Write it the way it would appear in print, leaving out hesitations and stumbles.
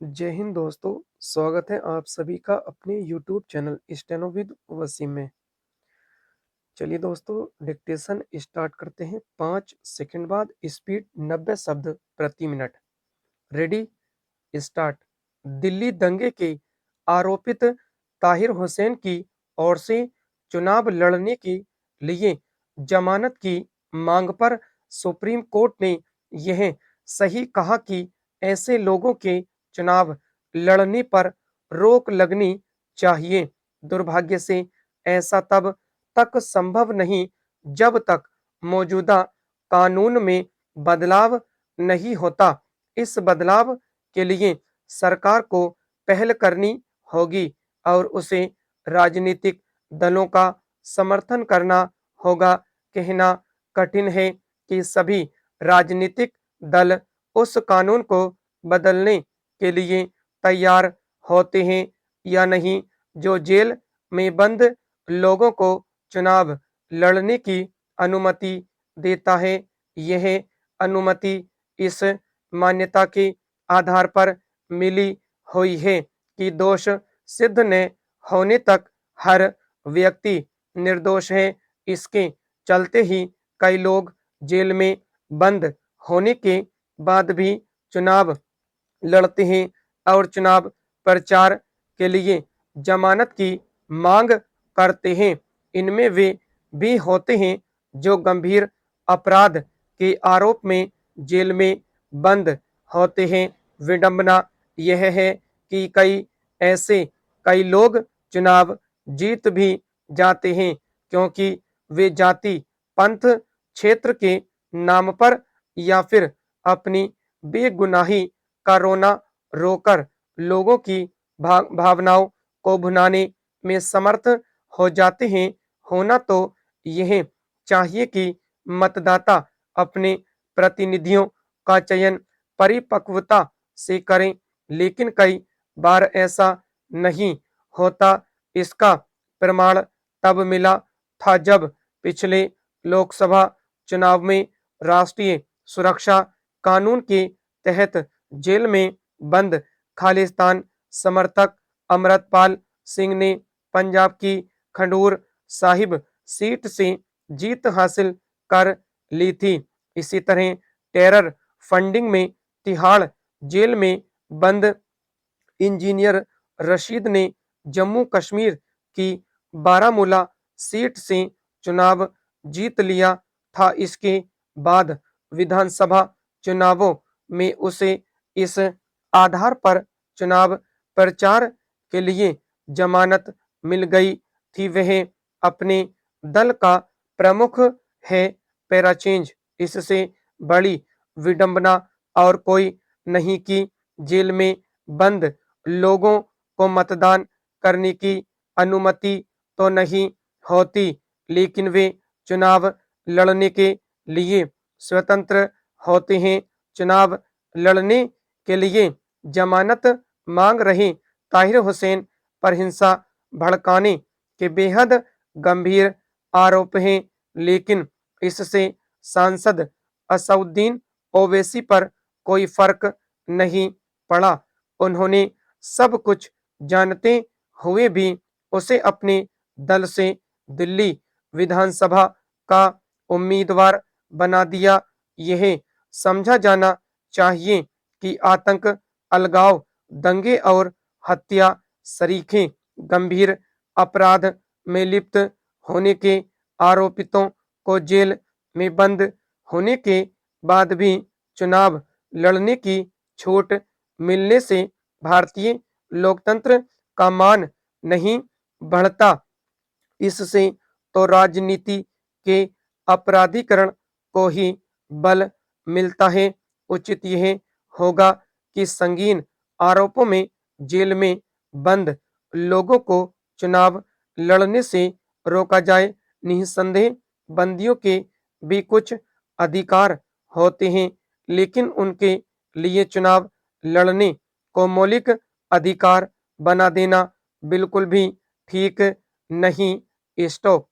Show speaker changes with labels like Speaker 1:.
Speaker 1: जय हिंद दोस्तों। स्वागत है आप सभी का अपने YouTube channel steno with Wasim में। चलिए दोस्तों, डिक्टेशन स्टार्ट करते हैं। 5 सेकंड बाद, स्पीड 90 शब्द प्रति मिनट। Ready, start. दिल्ली दंगे के आरोपित ताहिर हुसैन की ओर से चुनाव लड़ने के लिए जमानत की मांग पर सुप्रीम कोर्ट ने यह सही कहा कि ऐसे लोगों के चुनाव लड़ने पर रोक लगनी चाहिए। दुर्भाग्य से ऐसा तब तक संभव नहीं जब तक मौजूदा कानून में बदलाव नहीं होता। इस बदलाव के लिए सरकार को पहल करनी होगी और उसे राजनीतिक दलों का समर्थन करना होगा। कहना कठिन है कि सभी राजनीतिक दल उस कानून को बदलने के लिए तैयार होते हैं या नहीं, जो जेल में बंद लोगों को चुनाव लड़ने की अनुमति देता है। यह अनुमति इस मान्यता के आधार पर मिली हुई है कि दोष सिद्ध न होने तक हर व्यक्ति निर्दोष है। इसके चलते ही कई लोग जेल में बंद होने के बाद भी चुनाव लड़ते हैं और चुनाव प्रचार के लिए जमानत की मांग करते हैं। इनमें वे भी होते हैं जो गंभीर अपराध के आरोप में जेल में बंद होते हैं। विडंबना यह है कि कई लोग चुनाव जीत भी जाते हैं क्योंकि वे जाति, पंथ, क्षेत्र के नाम पर या फिर अपनी बेगुनाही का रोना रोकर लोगों की भावनाओं को भुनाने में समर्थ हो जाते हैं। होना तो यह चाहिए कि मतदाता अपने प्रतिनिधियों का चयन परिपक्वता से करें, लेकिन कई बार ऐसा नहीं होता। इसका प्रमाण तब मिला था जब पिछले लोकसभा चुनाव में राष्ट्रीय सुरक्षा कानून के तहत जेल में बंद खालिस्तान समर्थक अमृतपाल सिंह ने पंजाब की खडूर साहिब सीट से जीत हासिल कर ली थी। इसी तरह टेरर फंडिंग में तिहाड़ जेल में बंद इंजीनियर रशीद ने जम्मू कश्मीर की बारामूला सीट से चुनाव जीत लिया था। इसके बाद विधानसभा चुनावों में उसे इस आधार पर चुनाव प्रचार के लिए जमानत मिल गई थी। वह अपने दल का प्रमुख है। पैराचेंज, इससे बड़ी विडंबना और कोई नहीं कि जेल में बंद लोगों को मतदान करने की अनुमति तो नहीं होती, लेकिन वे चुनाव लड़ने के लिए स्वतंत्र होते हैं। चुनाव लड़ने के लिए जमानत मांग रहे ताहिर हुसैन पर हिंसा भड़काने के बेहद गंभीर आरोप हैं, लेकिन इससे सांसद असउद्दीन ओवैसी पर कोई फर्क नहीं पड़ा। उन्होंने सब कुछ जानते हुए भी उसे अपने दल से दिल्ली विधानसभा का उम्मीदवार बना दिया। यह समझा जाना चाहिए कि आतंक, अलगाव, दंगे और हत्या सरीखे गंभीर अपराध में लिप्त होने के आरोपितों को जेल में बंद होने के बाद भी चुनाव लड़ने की छूट मिलने से भारतीय लोकतंत्र का मान नहीं बढ़ता। इससे तो राजनीति के अपराधीकरण को ही बल मिलता है। उचित यह होगा कि संगीन आरोपों में जेल में बंद लोगों को चुनाव लड़ने से रोका जाए। निसंदेह बंदियों के भी कुछ अधिकार होते हैं, लेकिन उनके लिए चुनाव लड़ने को मौलिक अधिकार बना देना बिल्कुल भी ठीक नहीं। स्टॉप।